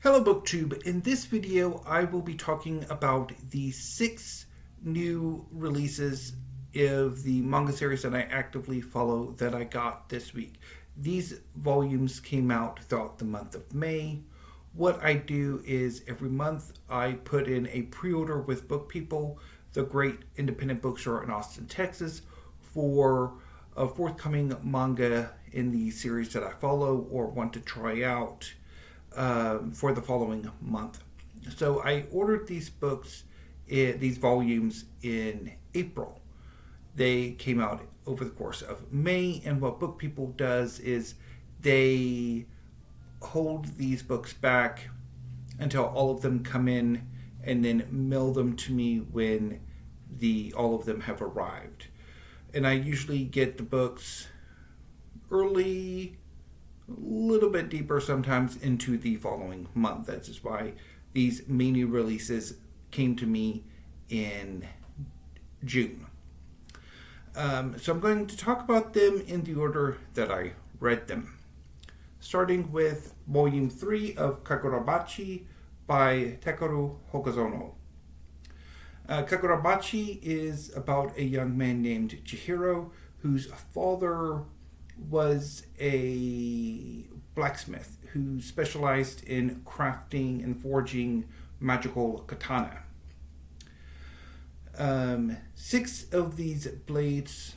Hello BookTube. In this video I will be talking about the 6 new releases of the manga series that I actively follow that I got this week. These volumes came out throughout the month of May. What I do is every month I put in a pre-order with Book People, the great independent bookstore in Austin, Texas, for a forthcoming manga in the series that I follow or want to try out for the following month. So I ordered these these volumes in April. They came out over the course of May, and what Book People does is they hold these books back until all of them come in and then mail them to me when all of them have arrived. And I usually get the books early, a little bit deeper sometimes into the following month. That's just why these mini releases came to me in June. So I'm going to talk about them in the order that I read them. Starting with Volume 3 of Kagurabachi by Takeru Hokazono. Kagurabachi is about a young man named Chihiro whose father was a blacksmith who specialized in crafting and forging magical katana. 6 of these blades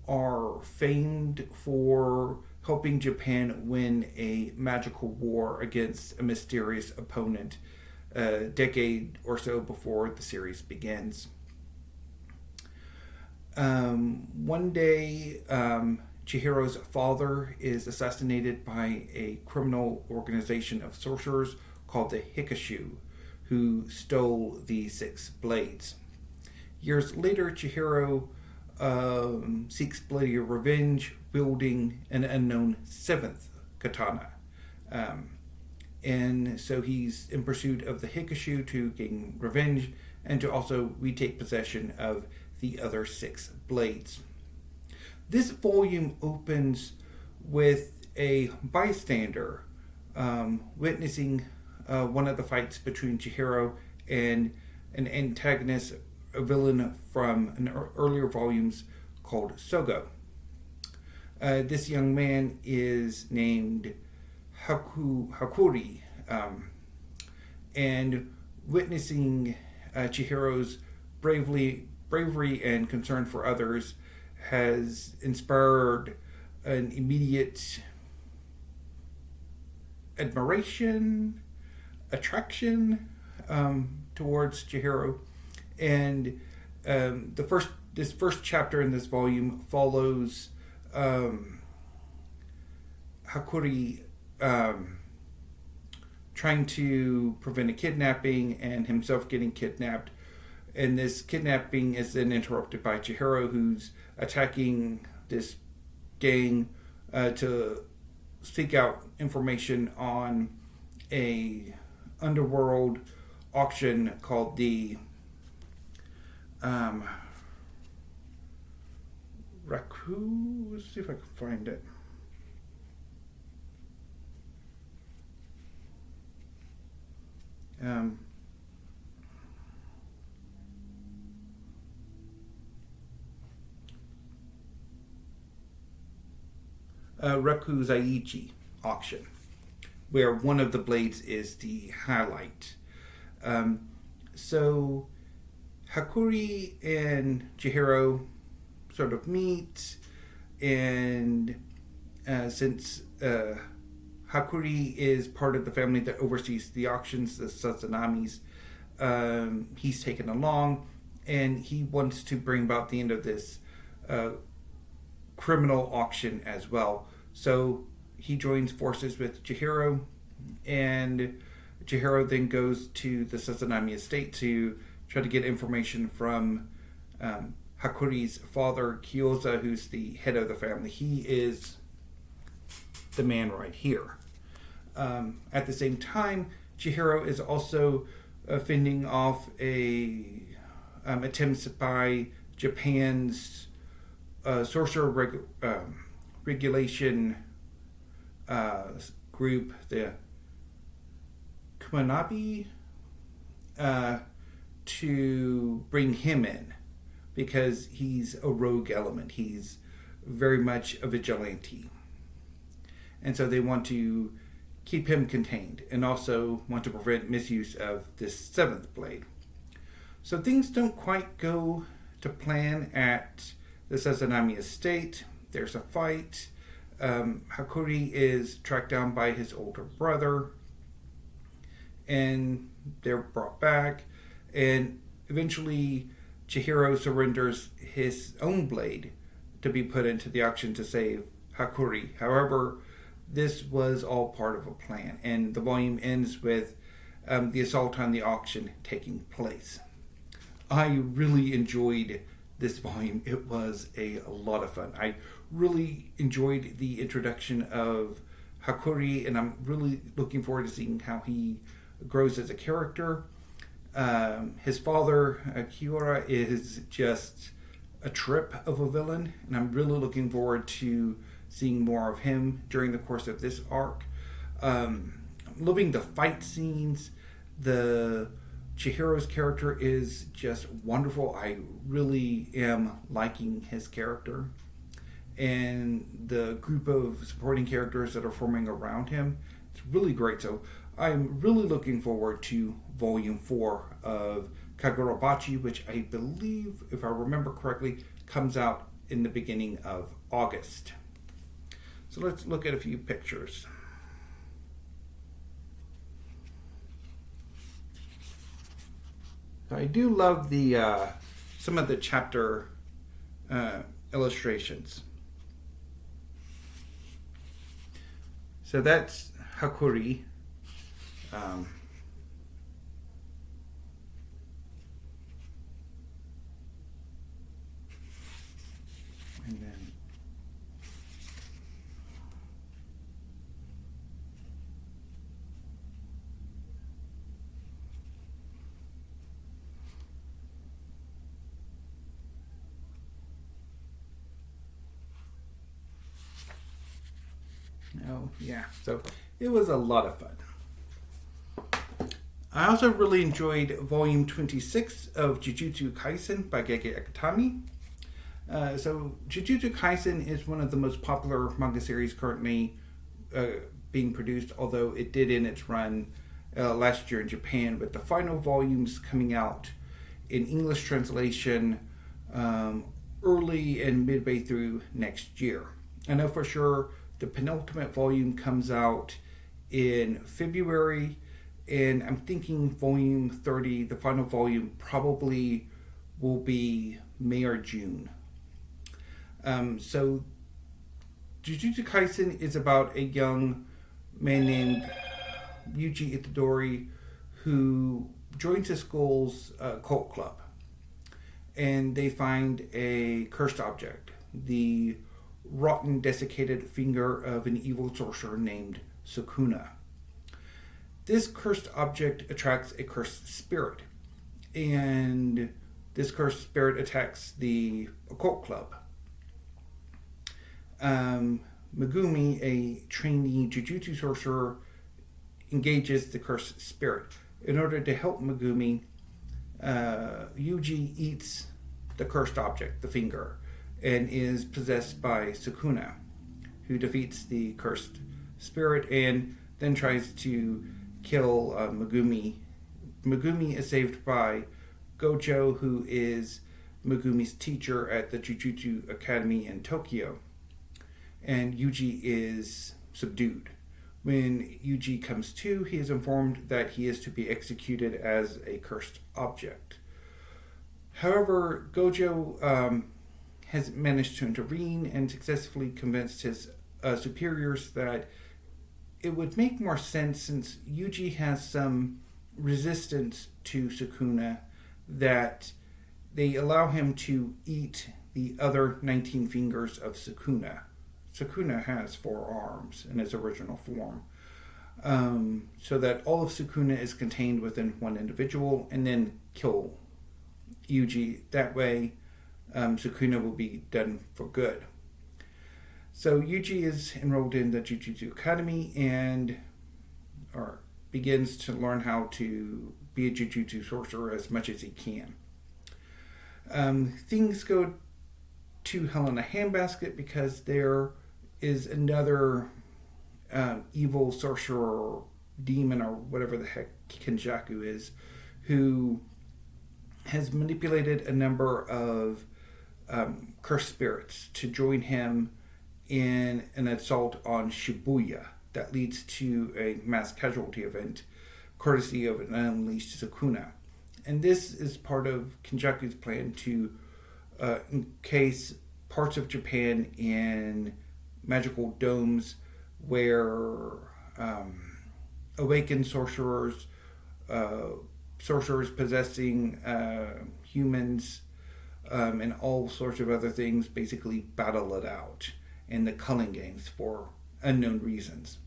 are famed for helping Japan win a magical war against a mysterious opponent a decade or so before the series begins. One day, Chihiro's father is assassinated by a criminal organization of sorcerers called the Hikashu, who stole the 6 blades. Years later, Chihiro seeks bloody revenge, wielding an unknown 7th katana. And so he's in pursuit of the Hikashu to gain revenge and to also retake possession of the other 6 blades. This volume opens with a bystander witnessing one of the fights between Chihiro and an antagonist, a villain from an earlier volumes called Sogo. This young man is named Hakuri, and witnessing Chihiro's bravery and concern for others has inspired an immediate admiration, attraction towards Chihiro. And this first chapter in this volume follows Hakuri trying to prevent a kidnapping and himself getting kidnapped. And this kidnapping is then interrupted by Chihiro, who's attacking this gang to seek out information on a underworld auction called the Raku. Let's see if I can find it. Rakuzaichi auction, where one of the blades is the highlight. So Hakuri and Chihiro sort of meet, and since Hakuri is part of the family that oversees the auctions, the Sazanamis, he's taken along, and he wants to bring about the end of this criminal auction as well. So he joins forces with Chihiro, and Chihiro then goes to the Sazanami estate to try to get information from Hakuri's father, Kyoza, who's the head of the family. He is the man right here. At the same time, Chihiro is also fending off attempts by Japan's sorcerer regulation group, the Kumanabe to bring him in because he's a rogue element. He's very much a vigilante. And so they want to keep him contained and also want to prevent misuse of this seventh blade. So things don't quite go to plan at the Sazanami estate. There's a fight. Hakuri is tracked down by his older brother and they're brought back, and eventually Chihiro surrenders his own blade to be put into the auction to save Hakuri. However, this was all part of a plan, and the volume ends with the assault on the auction taking place. I really enjoyed this volume. It was a lot of fun. I really enjoyed the introduction of Hakuri, and I'm really looking forward to seeing how he grows as a character. His father, Kiora, is just a trip of a villain, and I'm really looking forward to seeing more of him during the course of this arc. Loving the fight scenes. The Chihiro's character is just wonderful. I really am liking his character. And the group of supporting characters that are forming around him, it's really great. So I'm really looking forward to Volume 4 of Kagurabachi, which I believe, if I remember correctly, comes out in the beginning of August. So let's look at a few pictures. I do love the some of the chapter illustrations. So that's Hakuri. And then oh yeah, so it was a lot of fun. I also really enjoyed Volume 26 of Jujutsu Kaisen by Gege Akutami. So Jujutsu Kaisen is one of the most popular manga series currently being produced, although it did end its run last year in Japan, with the final volumes coming out in English translation early and midway through next year. I know for sure the penultimate volume comes out in February, and I'm thinking volume 30, the final volume, probably will be May or June. So Jujutsu Kaisen is about a young man named Yuji Itadori who joins his school's cult club, and they find a cursed object, the rotten, desiccated finger of an evil sorcerer named Sukuna. This cursed object attracts a cursed spirit, and this cursed spirit attacks the occult club. Megumi, a trainee Jujutsu sorcerer, engages the cursed spirit. In order to help Megumi, Yuji eats the cursed object, the finger, and is possessed by Sukuna, who defeats the cursed spirit and then tries to kill Megumi. Megumi is saved by Gojo, who is Megumi's teacher at the Jujutsu Academy in Tokyo, and Yuji is subdued. When Yuji comes to, he is informed that he is to be executed as a cursed object. However, Gojo has managed to intervene and successfully convinced his superiors that it would make more sense, since Yuji has some resistance to Sukuna, that they allow him to eat the other 19 fingers of Sukuna. Sukuna has 4 arms in its original form. So that all of Sukuna is contained within one individual, and then kill Yuji. That way, Sukuna will be done for good. So Yuji is enrolled in the Jujutsu Academy, and begins to learn how to be a Jujutsu sorcerer as much as he can. Things go to hell in a handbasket because there is another evil sorcerer, demon, or whatever the heck Kenjaku is, who has manipulated a number of cursed spirits to join him in an assault on Shibuya that leads to a mass casualty event courtesy of an unleashed Sukuna. And this is part of Kenjaku's plan to encase parts of Japan in magical domes where awakened sorcerers, sorcerers possessing humans, and all sorts of other things basically battle it out in the culling games for unknown reasons.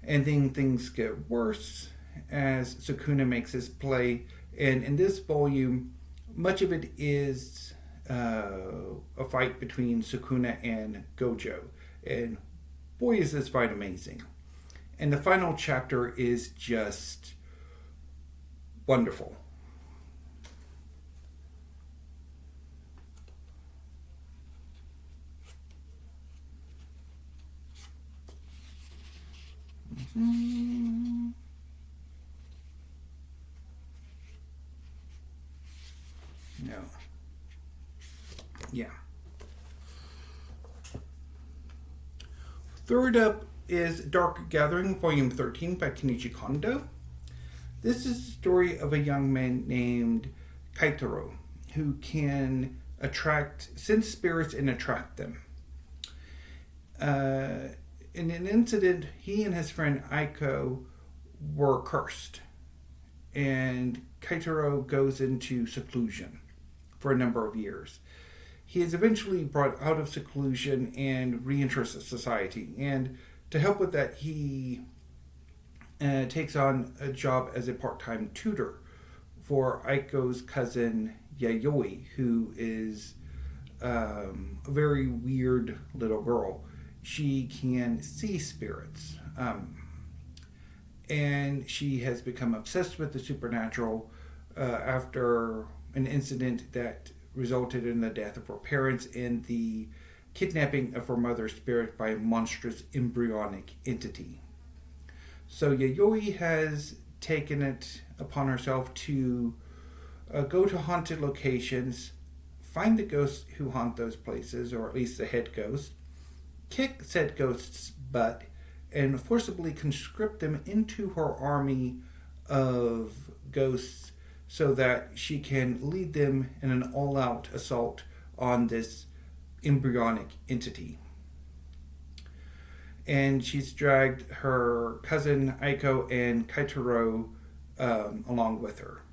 And then things get worse as Sukuna makes his play, and in this volume, much of it is a fight between Sukuna and Gojo, and boy is this fight amazing. And the final chapter is just wonderful. No. Yeah. Third up is Dark Gathering, Volume 13 by Kenichi Kondo. This is the story of a young man named Kaitaro who can sense spirits and attract them. In an incident, he and his friend Aiko were cursed, and Kaitaro goes into seclusion for a number of years. He is eventually brought out of seclusion and re-enters society, and to help with that, he takes on a job as a part-time tutor for Aiko's cousin Yayoi, who is a very weird little girl. She can see spirits, and she has become obsessed with the supernatural after an incident that resulted in the death of her parents and the kidnapping of her mother's spirit by a monstrous embryonic entity. So Yayoi has taken it upon herself to go to haunted locations, find the ghosts who haunt those places, or at least the head ghost, kick said ghost's butt, and forcibly conscript them into her army of ghosts so that she can lead them in an all-out assault on this embryonic entity. And she's dragged her cousin Aiko and Kaitaro along with her.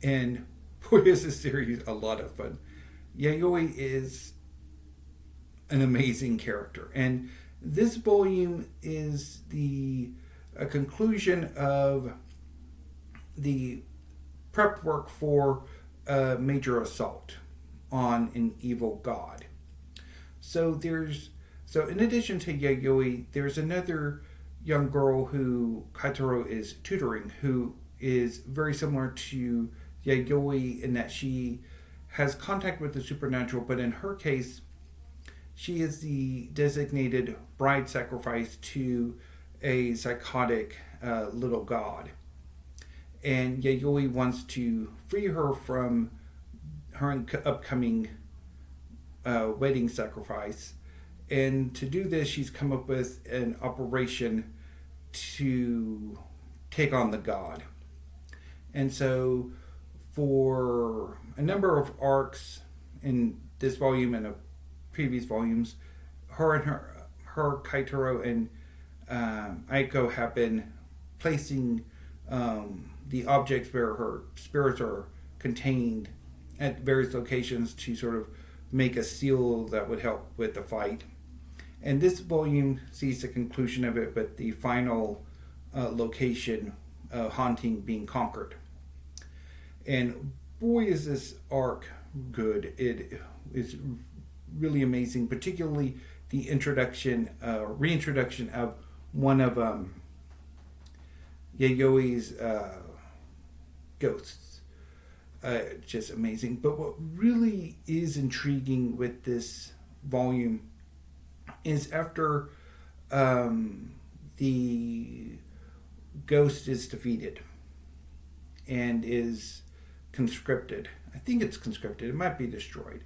And boy, is this series a lot of fun. Yayoi is an amazing character, and this volume is the conclusion of the prep work for a major assault on an evil god. So in addition to Yayoi, there's another young girl who Kaitaro is tutoring, who is very similar to Yayoi in that she has contact with the supernatural, but in her case, she is the designated bride sacrifice to a psychotic little god. And Yayoi wants to free her from her upcoming wedding sacrifice. And to do this, she's come up with an operation to take on the god. And so for a number of arcs in this volume and previous volumes, her Kaitaro and Aiko have been placing the objects where her spirits are contained at various locations to sort of make a seal that would help with the fight. And this volume sees the conclusion of it with the final location haunting being conquered. And boy, is this arc good. It is really amazing, particularly the reintroduction of one of Yayoi's ghosts. Just amazing. But what really is intriguing with this volume is after the ghost is defeated and is conscripted. I think it's conscripted. It might be destroyed.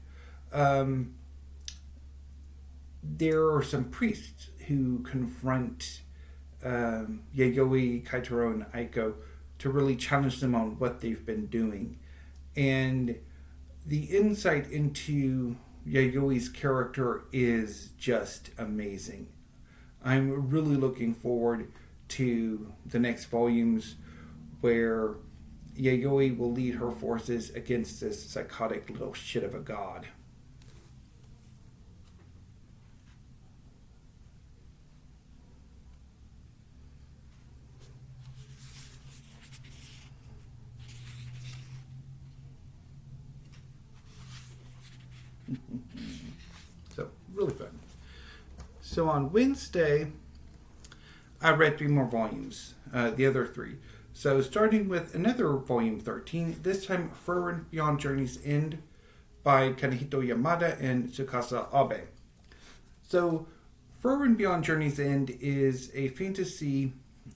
There are some priests who confront Yayoi, Kaitaro, and Aiko to really challenge them on what they've been doing. And the insight into Yayoi's character is just amazing. I'm really looking forward to the next volumes where Yayoi will lead her forces against this psychotic little shit of a god. So, really fun. So on Wednesday, I read 3 more volumes, the other 3. So starting with another volume 13, this time Frieren Beyond Journey's End by Kanehito Yamada and Tsukasa Abe. So Frieren Beyond Journey's End is a fantasy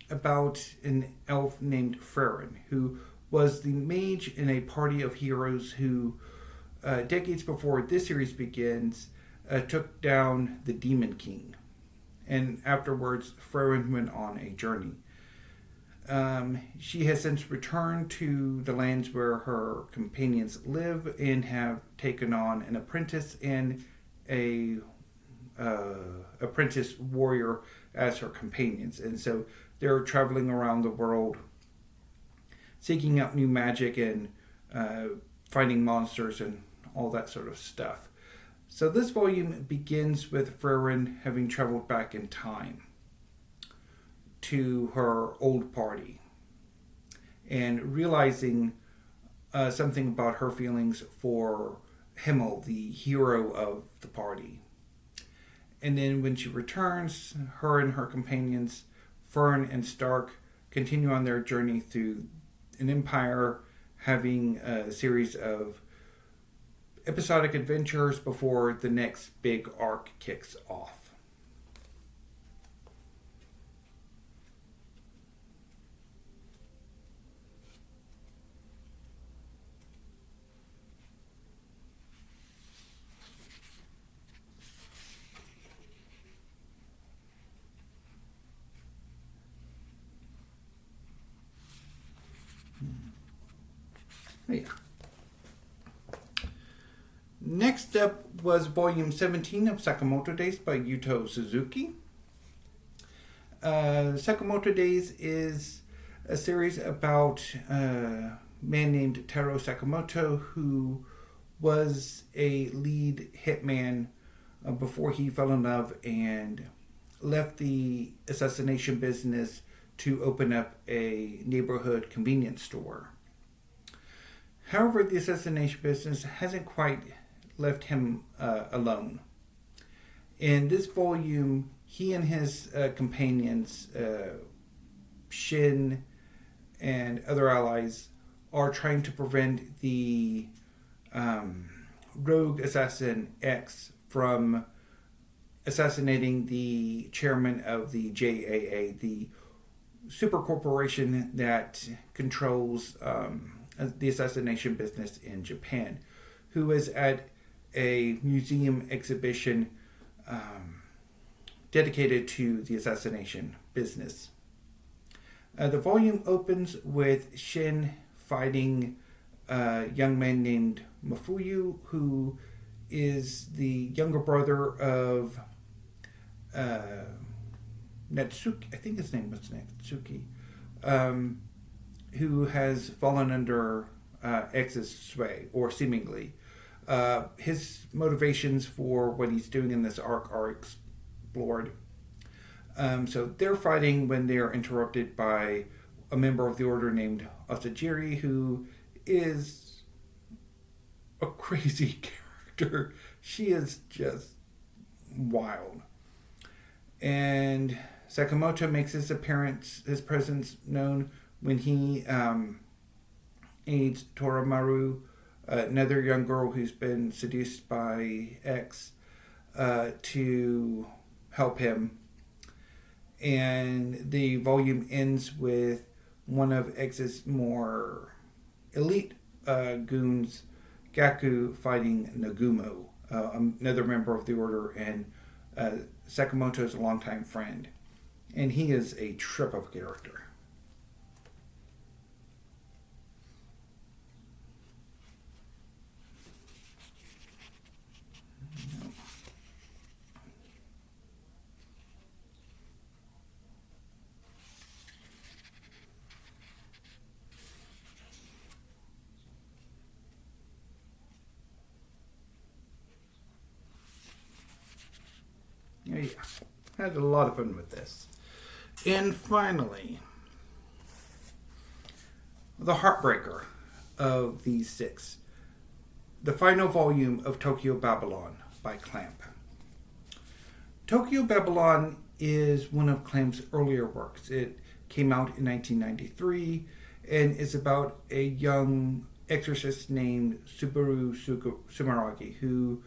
about an elf named Frieren, who was the mage in a party of heroes who, decades before this series begins, took down the Demon King. And afterwards, Frieren went on a journey. She has since returned to the lands where her companions live and have taken on an apprentice and a apprentice warrior as her companions. And so they're traveling around the world, seeking out new magic and fighting monsters and all that sort of stuff. So this volume begins with Frieren having traveled back in time to her old party and realizing something about her feelings for Himmel, the hero of the party. And then when she returns, her and her companions, Fern and Stark, continue on their journey through an empire, having a series of episodic adventures before the next big arc kicks off. Yeah. Next up was volume 17 of Sakamoto Days by Yuto Suzuki. Sakamoto Days is a series about a man named Taro Sakamoto who was a lead hitman before he fell in love and left the assassination business to open up a neighborhood convenience store. However, the assassination business hasn't quite left him alone. In this volume, he and his companions, Shin and other allies, are trying to prevent the rogue assassin X from assassinating the chairman of the JAA, the super corporation that controls the assassination business in Japan, who is at a museum exhibition dedicated to the assassination business. The volume opens with Shin fighting a young man named Mafuyu, who is the younger brother of Natsuki, I think his name was Natsuki, who has fallen under X's sway, or seemingly. His motivations for what he's doing in this arc are explored. So they're fighting when they are interrupted by a member of the order named Asajiri, who is a crazy character. She is just wild. And Sakamoto makes his presence known when he aids Toramaru, another young girl who's been seduced by X, to help him. And the volume ends with one of X's more elite goons, Gaku, fighting Nagumo, another member of the Order, and Sakamoto's longtime friend. And he is a trip of character. Yeah, had a lot of fun with this. And finally, the heartbreaker of these 6, the final volume of Tokyo Babylon by Clamp. Tokyo Babylon is one of Clamp's earlier works. It came out in 1993 and is about a young exorcist named Subaru Sumeragi, who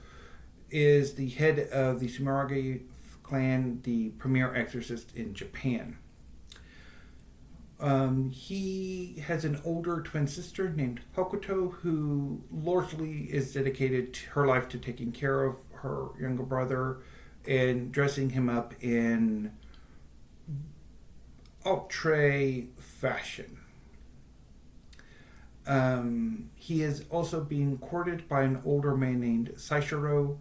is the head of the Sumeragi clan, the premier exorcist in Japan. He has an older twin sister named Hokuto, who largely is dedicated to her life to taking care of her younger brother and dressing him up in outre fashion. He is also being courted by an older man named Saishiro,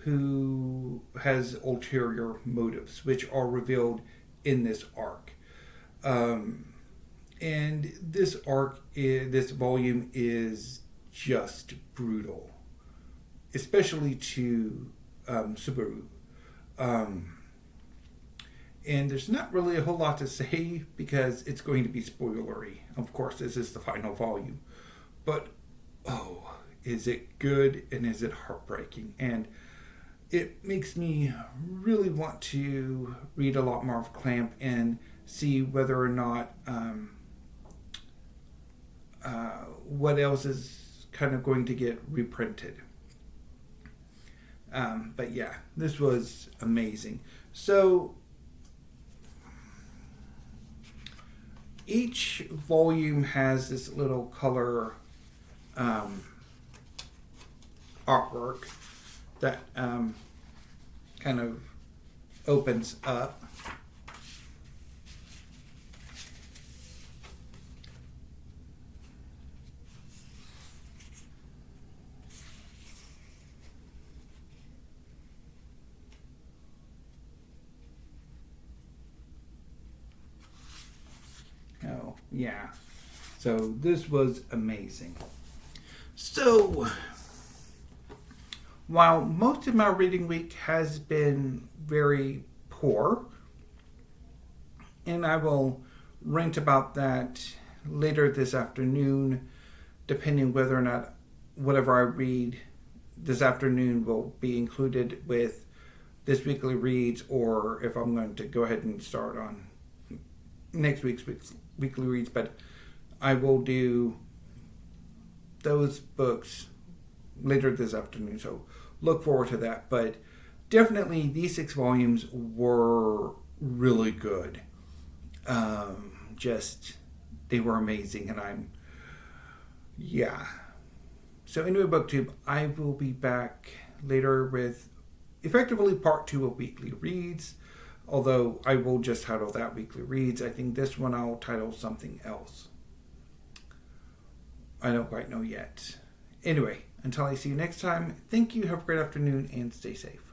who has ulterior motives, which are revealed in this arc. And this this volume is just brutal, especially to Subaru. And there's not really a whole lot to say because it's going to be spoilery. Of course, this is the final volume. But, oh, is it good and is it heartbreaking? And it makes me really want to read a lot more of Clamp and see whether or not what else is kind of going to get reprinted. But yeah, this was amazing. So each volume has this little color artwork that kind of opens up. Oh, yeah. So this was amazing. So, while most of my reading week has been very poor, and I will rant about that later this afternoon, depending whether or not whatever I read this afternoon will be included with this weekly reads, or if I'm going to go ahead and start on next week's weekly reads. But I will do those books later this afternoon, so look forward to that. But definitely these 6 volumes were really good. They were amazing, and so anyway, BookTube, I will be back later with effectively part 2 of weekly reads, although I will just title that weekly reads. I think this one I'll title something else. I don't quite know yet. Anyway, until I see you next time, thank you, have a great afternoon, and stay safe.